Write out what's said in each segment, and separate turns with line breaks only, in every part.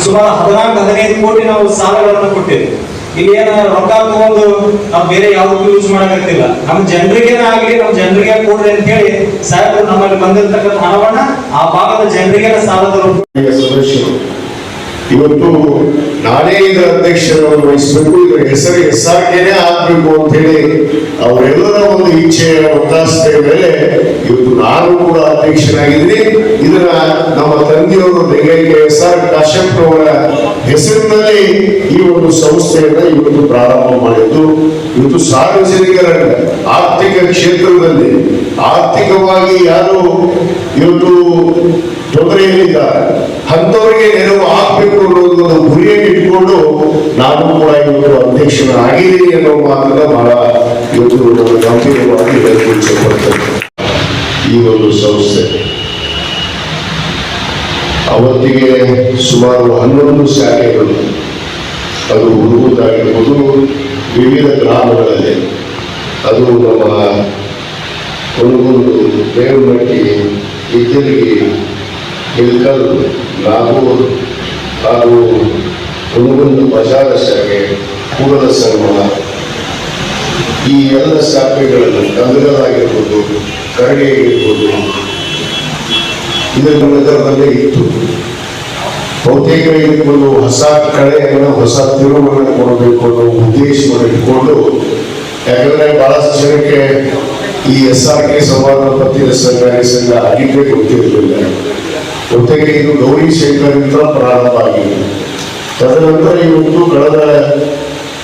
ಸುಮಾರು 14-15 ಕೋಟಿ ನಾವು ಸಾಲಗಳನ್ನು ಕೊಟ್ಟಿದ್ವಿ. ಇಲ್ಲಿ ಏನ ರೊಕ್ಕ ತಗೊಂಡು ನಾವು ಬೇರೆ ಯಾವುದಕ್ಕೂ ಯೂಸ್ ಮಾಡಕ್ಕಾಗ್ತಿಲ್ಲ. ನಮ್ಮ ಜನರಿಗೆ ಆಗ್ಲಿ, ನಮ್ಮ ಜನರಿಗೆ ಕೊಡ್ರಿ ಅಂತ ಹೇಳಿ ಸಾಹೇಬರು ನಮ್ಮಲ್ಲಿ ಬಂದಿರತಕ್ಕಂಥ ಹಣವನ್ನ ಆ ಭಾಗದ ಜನರಿಗೆ ಸಾಲದ
ಸದಸ್ಯರು ಇವತ್ತು ನಾನೇ ಇದರ ಅಧ್ಯಕ್ಷರನ್ನು ವಹಿಸಬೇಕು, ಇದರ ಹೆಸರು SRKನೇ ಆಗ್ಬೇಕು ಅಂತ ಹೇಳಿ ಅವರೆಲ್ಲರ ಒಂದು ಇಚ್ಛೆಯ ಒತ್ತಾಸೆಯ ಮೇಲೆ ಇವತ್ತು ನಾನು ಕೂಡ ಅಧ್ಯಕ್ಷನಾಗಿದ್ದೀನಿ. ಇದನ್ನ ನಮ್ಮ ತಂದೆಯವರು ಲಿಂಗೈಕ್ಯ SR ಕಾಶ್ಯಪ್ ಅವರ ಹೆಸರಿನಲ್ಲಿ ಈ ಒಂದು ಸಂಸ್ಥೆಯನ್ನ ಇವತ್ತು ಪ್ರಾರಂಭ ಮಾಡಿದ್ದು. ಇವತ್ತು ಸಾರ್ವಜನಿಕರ ಆರ್ಥಿಕ ಕ್ಷೇತ್ರದಲ್ಲಿ ಆರ್ಥಿಕವಾಗಿ ಯಾರು ಇವತ್ತು ತೊಂದರೆಯಲ್ಲಿದ್ದಾರೆ ಅಂತವರಿಗೆ ನೆರವು ಆಗ್ಬೇಕು ಅನ್ನೋದು ಗುರಿಯನ್ನು ಇಟ್ಕೊಂಡು ನಾನು ಕೂಡ ಇವತ್ತು ಅಧ್ಯಕ್ಷನಾಗಿದ್ದೀನಿ ಅನ್ನೋ ಮಾತನ್ನ ಬಹಳ ಇವತ್ತು ನಾನು ಗಂಭೀರವಾಗಿ ಹೇಳಕ್ಕೆ ಇಚ್ಛೆಪಡ್ತೇನೆ. ಈ ಒಂದು ಸಂಸ್ಥೆ ಅವತ್ತಿಗೆ ಸುಮಾರು 11 ಶಾಖೆಗಳು, ಅದು ಹುಡುಗುದಾಗಿರ್ಬೋದು, ವಿವಿಧ ಗ್ರಾಮಗಳಲ್ಲಿ, ಅದು ನಮ್ಮ ಹುಡುಗರು, ಬೇರುಮಟ್ಟಿ, ಇದ್ದಲಿಗೆ, ಇಲ್ಕಲ್, ನಾಗೂರ್ ಹಾಗೂ ಹುಡುಗಂದು ಬಜಾರ ಶಾಖೆ, ಕೂಡಲ ಸಂಗಮ, ಈ ಎಲ್ಲ ಶಾಖೆಗಳನ್ನು ಕಂದಗಲಾಗಿರ್ಬೋದು, ಕರಡಿ ಆಗಿರ್ಬೋದು, ಇದರ ನಗರದಲ್ಲೇ ಇತ್ತು. ಬಹುತೇಕ ಇದಕ್ಕೊಂದು ಹೊಸ ಕಳೆಯನ್ನು, ಹೊಸ ತಿರುವನ್ನು ಕೊಡಬೇಕು ಅನ್ನೋ ಉದ್ದೇಶವನ್ನು ಇಟ್ಕೊಂಡು, ಯಾಕಂದ್ರೆ ಬಹಳಷ್ಟು ಜನಕ್ಕೆ ಈ SRK ಸಂವಾದ ಪತ್ತಿನ ಸರ್ಕಾರಿ ಸಂಘ ಆಗಿದ್ದೇ ಗೊತ್ತಿರಲಿಲ್ಲ. ಬಹುತೇಕ ಇದು ಗೌರಿ ಶಂಕರಿಂದ ಪ್ರಾರಂಭ ಆಗಿದೆ. ತದನಂತರ ಇವತ್ತು ಕಳೆದ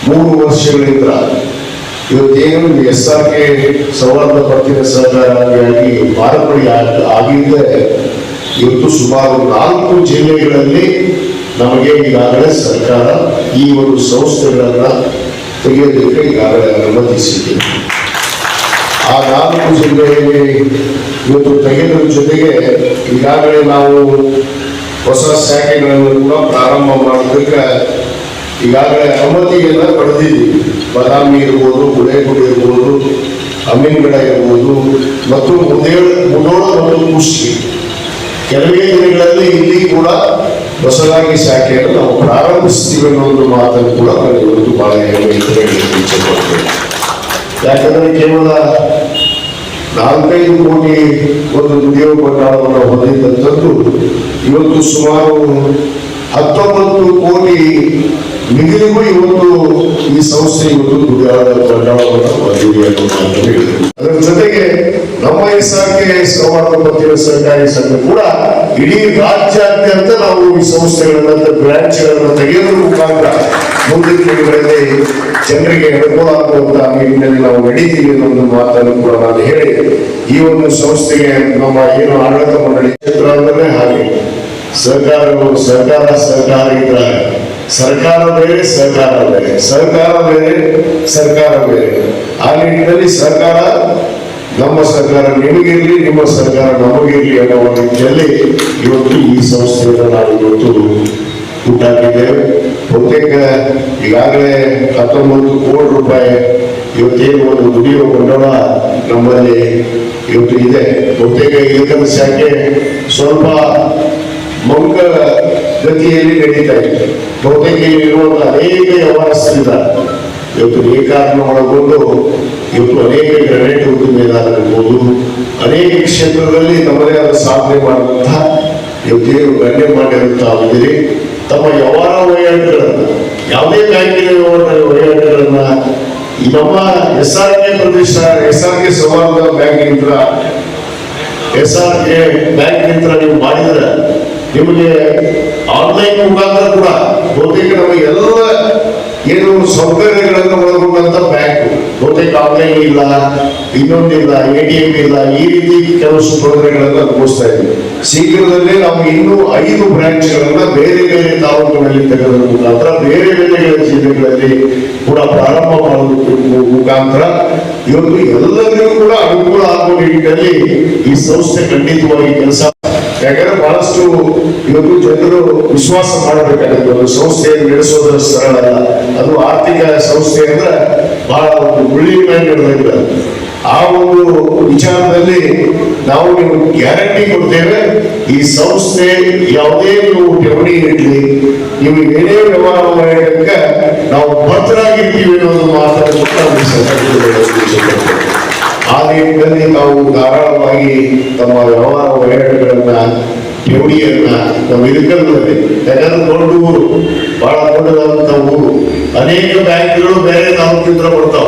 3 ವರ್ಷಗಳಿಂದ ಇವತ್ತೇನು SRK ಸಂವಾದ ಪತ್ತಿನ ಸಹಕಾರಿಯಾಗಿ ಮಾರ್ಪಡಿ ಆಗಿದ್ದರೆ ಇವತ್ತು ಸುಮಾರು 4 ಜಿಲ್ಲೆಗಳಲ್ಲಿ ನಮಗೆ ಈಗಾಗಲೇ ಸರ್ಕಾರ ಈ ಒಂದು ಸಂಸ್ಥೆಗಳನ್ನ ತೆಗೆಯೋದಕ್ಕೆ ಈಗಾಗಲೇ ಅನುಮತಿಸಿದೆ. ಆ 4 ಜಿಲ್ಲೆಯಲ್ಲಿ ಇವತ್ತು ತೆಗೆದರ ಜೊತೆಗೆ ಈಗಾಗಲೇ ನಾವು ಹೊಸ ಶಾಖೆಗಳನ್ನು ಕೂಡ ಪ್ರಾರಂಭ ಮಾಡೋದಕ್ಕೆ ಈಗಾಗಲೇ ಅನುಮತಿಯನ್ನ ಪಡೆದಿದ್ದೀವಿ. ಬಾದಾಮಿ ಇರ್ಬೋದು, ಗುಡೇಗುಡಿ ಇರ್ಬೋದು, ಅಮೀನ್ಗಡ ಇರ್ಬೋದು, ಮತ್ತು ಮುಧೋಳ ಮತ್ತು ಕುಷ್ಟಗಿ. ಕೆಲವೇ ದಿನಗಳಲ್ಲಿ ಇಲ್ಲಿ ಕೂಡ ಹೊಸದಾಗಿ ಶಾಖೆಯನ್ನು ನಾವು ಪ್ರಾರಂಭಿಸ್ತೀವಿ ಅನ್ನೋ ಒಂದು ಮಾತನ್ನು ಕೂಡ ನಾನು ಇವತ್ತು ಬಹಳ ಹೇಳಲಿಕ್ಕೆ ಇಚ್ಛೆಪಡ್ತೇನೆ. ಯಾಕಂದ್ರೆ ಕೇವಲ 4-5 ಕೋಟಿ ಒಂದು ದುಡಿಯುವ ಬಂಡವಾಳವನ್ನು ಹೊಂದಿದ್ದಂಥದ್ದು ಇವತ್ತು ಸುಮಾರು 19 ಕೋಟಿ ನಿಗದಿಗೂ ಇವತ್ತು ಈ ಸಂಸ್ಥೆ ಇವತ್ತು ದುಡಿಯಾದ ಬಂಡವಾಳವನ್ನು ಹೊಂದಿದೆ ಅನ್ನೋ ಮಾತನ್ನು ಹೇಳಿದೆ. ಅದರ ಜೊತೆಗೆ ನಮ್ಮ SRK ಸಂವಾದ ಪತ್ತಿನ ಸರ್ಕಾರಿ ಸಂಘ ಕೂಡ ಇಡೀ ರಾಜ್ಯಾದ್ಯಂತ ನಾವು ಈ ಸಂಸ್ಥೆಗಳನ್ನ, ಬ್ರಾಂಚ್ಗಳನ್ನ ತೆಗೆಯೋದ್ರ ಮುಖಾಂತರ ಮುಂದಿನ ದಿನಗಳಲ್ಲಿ ಜನರಿಗೆ ಅನುಕೂಲ ಆಗುವಂತ ನಿಟ್ಟಿನಲ್ಲಿ ನಾವು ನಡೀತೀವಿ ಅನ್ನೋ ಒಂದು ಮಾತನ್ನು ಕೂಡ ನಾನು ಹೇಳಿ, ಈ ಒಂದು ಸಂಸ್ಥೆಗೆ ನಮ್ಮ ಏನು ಆಡಳಿತ ಮಂಡಳಿ ಕ್ಷೇತ್ರ ಅಂದ್ರೆ ಹಾಗೆ ಸರ್ಕಾರ ಇದ್ರೆ ಸರ್ಕಾರ ಬೇರೆ, ಸಹಕಾರ ಬೇರೆ, ಸಹಕಾರ ಬೇರೆ, ಸರ್ಕಾರ ಬೇರೆ. ಆ ನಿಟ್ಟಿನಲ್ಲಿ ಸರ್ಕಾರ, ನಮ್ಮ ಸರ್ಕಾರ ನಿಮಗಿರ್ಲಿ, ನಿಮ್ಮ ಸರ್ಕಾರ ನಮಗಿರ್ಲಿ ಅನ್ನೋ ರೀತಿಯಲ್ಲಿ ಇವತ್ತು ಈ ಸಂಸ್ಥೆಯನ್ನು ನಾವು ಇವತ್ತು ಹುಟ್ಟಾಕಿದ್ದೇವೆ. ಬಹುತೇಕ ಈಗಾಗಲೇ 19 ಕೋಟಿ ರೂಪಾಯಿ ಇವತ್ತೇನು ಒಂದು ದುಡಿಯುವ ಬಂಡವಾಳ ನಮ್ಮಲ್ಲಿ ಇವತ್ತು ಇದೆ. ಬಹುತೇಕ ಏಕದ ಶಾಖೆ ಸ್ವಲ್ಪ ಮಂಗ ಗತಿಯಲ್ಲಿ ನಡೀತಾ ಇದೆ. ಬಹುತೇಕ ಇರುವಂತ ಅನೇಕ ವ್ಯವಹಾರಸ್ಥರಿದ್ದಾರೆ. ಇವತ್ತು ನೇಕಾರನ್ನು ಒಳಗೊಂಡು ಇವತ್ತು ಅನೇಕ ಗ್ರಾನೈಟ್ ಉದ್ದಿಮೆದಾರರಿರ್ಬೋದು, ಅನೇಕ ಕ್ಷೇತ್ರದಲ್ಲಿ ತಮ್ಮದೇ ಆದ ಸಾಧನೆ ಮಾಡುವಂತಹ ಇವತ್ತೇನು ಗಣ್ಯ ಮಾಡಿರುತ್ತಾವಿದ್ದೀರಿ. ತಮ್ಮ ವ್ಯವಹಾರ ವಹಿವಾಟುಗಳನ್ನು, ಯಾವುದೇ ಬ್ಯಾಂಕಿನ ವಹಿವಾಟುಗಳನ್ನ ಈ ನಮ್ಮ SRK ಪ್ರದೇಶ, SRK ಸಂವಾದ ಬ್ಯಾಂಕ್ ನೀವು ಮಾಡಿದ್ರೆ ನಿಮಗೆ ಆನ್ಲೈನ್ ಮುಖಾಂತರ ಕೂಡ ಬಹುತೇಕ ನಮಗೆ ಎಲ್ಲ ಏನು ಸೌಕರ್ಯಗಳನ್ನು ಒಳಗೊಂಡಂತ ಬ್ಯಾಂಕ್ ಬಹುತೇಕ ಆನ್ಲೈನ್ ಇಲ್ಲ, ಇನ್ನೊಂದಿಲ್ಲ, ATM ಇಲ್ಲ, ಈ ರೀತಿ ಕೆಲವು ತೊಂದರೆಗಳನ್ನು ಅನುಭವಿಸ್ತಾ ಇದ್ದೀವಿ. ಶೀಘ್ರದಲ್ಲೇ ನಾವು ಇನ್ನೂ 5 ಬ್ರಾಂಚ್ಗಳನ್ನ ಬೇರೆ ಬೇರೆ ತಾವು ತಾಲೂಕಿನಲ್ಲಿ ತೆಗೆದ ಮುಖಾಂತರ ಬೇರೆ ಬೇರೆ ಜಿಲ್ಲೆಗಳಲ್ಲಿ ಕೂಡ ಪ್ರಾರಂಭ ಮಾಡೋದಕ್ಕೆ ಮುಖಾಂತರ ಇವತ್ತು ಎಲ್ಲರಿಗೂ ಕೂಡ ಅನುಕೂಲ ಆಗುವ ನಿಟ್ಟಿನಲ್ಲಿ ಈ ಸಂಸ್ಥೆ ಖಂಡಿತವಾಗಿ ಕೆಲಸ. ಯಾಕಂದ್ರೆ ಬಹಳಷ್ಟು ಇವತ್ತು ಜನರು ವಿಶ್ವಾಸ ಮಾಡಬೇಕಾಗುತ್ತೆ. ಒಂದು ಸಂಸ್ಥೆಯನ್ನು ನಡೆಸೋದ್ರ ಸರಳ ಅಲ್ಲ. ಅದು ಆರ್ಥಿಕ ಸಂಸ್ಥೆ ಅಂದ್ರೆ ಬಹಳ ಒಂದು ಮುಳ್ಳಿನ ಮೇಲೆ ನಡೆದಿಲ್ಲ. ಆ ಒಂದು ವಿಚಾರದಲ್ಲಿ ನಾವು ನಿಮಗೆ ಗ್ಯಾರಂಟಿ ಕೊಡ್ತೇವೆ. ಈ ಸಂಸ್ಥೆ ಯಾವುದೇ ನೀವು ಠೇವಣಿ ಇರಲಿ, ನೀವು ಏನೇ ವ್ಯವಹಾರ ಮಾಡೋದಕ್ಕೆ ನಾವು ಬದ್ಧರಾಗಿರ್ತೀವಿ ಅನ್ನೋದು ಮಾತನ್ನು ನಾವು ಈ ಸಂದರ್ಭದಲ್ಲಿ ಹೇಳಲು ಆ ನಿಟ್ಟಿನಲ್ಲಿ ನಾವು ಧಾರಾಳವಾಗಿ ತಮ್ಮ ವ್ಯವಹಾರ ವಹಿವಾಟುಗಳನ್ನ ಠೇವಣಿಯನ್ನ ನಮ್ಮ ಇರುಕಲ್ನಲ್ಲಿ, ಯಾಕಂದ್ರೆ ದೊಡ್ಡ ಊರು, ಬಹಳ ದೊಡ್ಡದಾದಂತ ಊರು, ಅನೇಕ ಬ್ಯಾಂಕ್ಗಳು ಬೇರೆ ತಾಲೂಕಿಂದ ಬರ್ತಾವ.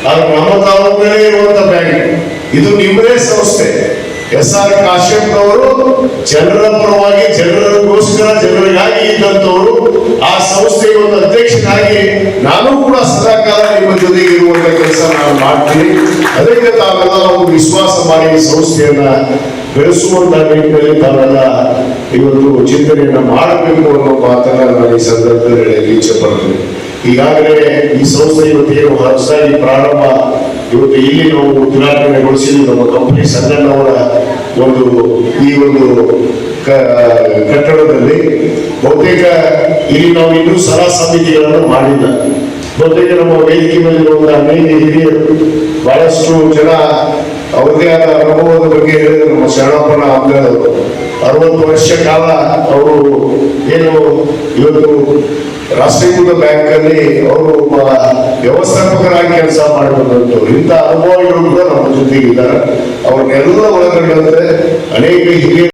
ಆದ್ರೆ ನಮ್ಮ ತಾಲೂಕಿನಲ್ಲಿ ಇರುವಂತ ಬ್ಯಾಂಕ್ ಇದು ನಿಮ್ಮದೇ ಸಂಸ್ಥೆ. SR ಕಾಶ್ಯಪ್ನವರು ಜನರ ಪರವಾಗಿ, ಜನರಿಗೋಸ್ಕರ, ಜನರಿಗಾಗಿ ಇದ್ದಂಥವರು. ಆ ಸಂಸ್ಥೆಗೆ ಒಂದು ಅಧ್ಯಕ್ಷನಾಗಿ ನಾನು ಕೂಡ ಸದಾಕಾಲ ನಿಮ್ಮ ಜೊತೆಗೆ ಇರುವಂತ ಕೆಲಸ ನಾನು ಮಾಡ್ತೀನಿ. ಅದಕ್ಕೆ ತಾವೆಲ್ಲ ಒಂದು ವಿಶ್ವಾಸ ಮಾಡಿ ಈ ಸಂಸ್ಥೆಯನ್ನ ಬೆಳೆಸುವಂತ ನಿಟ್ಟಿನಲ್ಲಿ ತಾವೆಲ್ಲ ಇವತ್ತು ಚಿಂತನೆಯನ್ನ ಮಾಡಬೇಕು ಅನ್ನೋ ಮಾತನ್ನ ನಾನು ಈ ಸಂದರ್ಭದಲ್ಲಿ ಹೇಳಲಿಕ್ಕೆ ಇಚ್ಛೆ ಪಡ್ತೀನಿ. ಈಗಾಗಲೇ ಈ ಸಂಸ್ಥೆ ಇವತ್ತೇನು ಹೊಸದಾಗಿ ಪ್ರಾರಂಭ ಇವತ್ತು ಇಲ್ಲಿ ನಾವು ಉದ್ಘಾಟನೆಗೊಳಿಸಿದ್ವಿ. ನಮ್ಮ ಕಂಪನಿ ಸಂಗಣ್ಣವರ ಒಂದು ಈ ಒಂದು ಕಟ್ಟಡದಲ್ಲಿ ಬಹುತೇಕ ಇಲ್ಲಿ ನಾವು ಇನ್ನೂ ಸಲಹಾ ಸಮಿತಿಗಳನ್ನು ಮಾಡಿಲ್ಲ. ಬಹುತೇಕ ನಮ್ಮ ವೇದಿಕೆ ಮೇಲಿರುವಂತಹ ಅನೇಕ ಹಿರಿಯರು ಬಹಳಷ್ಟು ಜನ ಅವರದೇ ಆದ ಅನುಭವದ ಬಗ್ಗೆ ಹೇಳಿದ್ರು. ನಮ್ಮ ಶರಣಪ್ಪನ ಅಂಗಳವರು 60 ವರ್ಷ ಕಾಲ ಅವರು ಏನು ಇವತ್ತು ರಾಷ್ಟ್ರೀಕೃತ ಬ್ಯಾಂಕ್ ಅಲ್ಲಿ ಅವರು ವ್ಯವಸ್ಥಾಪಕರಾಗಿ ಕೆಲಸ ಮಾಡಿದಂಥವ್ರು. ಇಂಥ ಅನುಭವಿಗಳು ಕೂಡ ನಮ್ಮ ಜೊತೆಗೆ ಇದ್ದಾರೆ. ಅವ್ರನ್ನೆಲ್ಲ ಒಳಗೊಂಡಂತೆ ಅನೇಕ ಹಿರಿಯ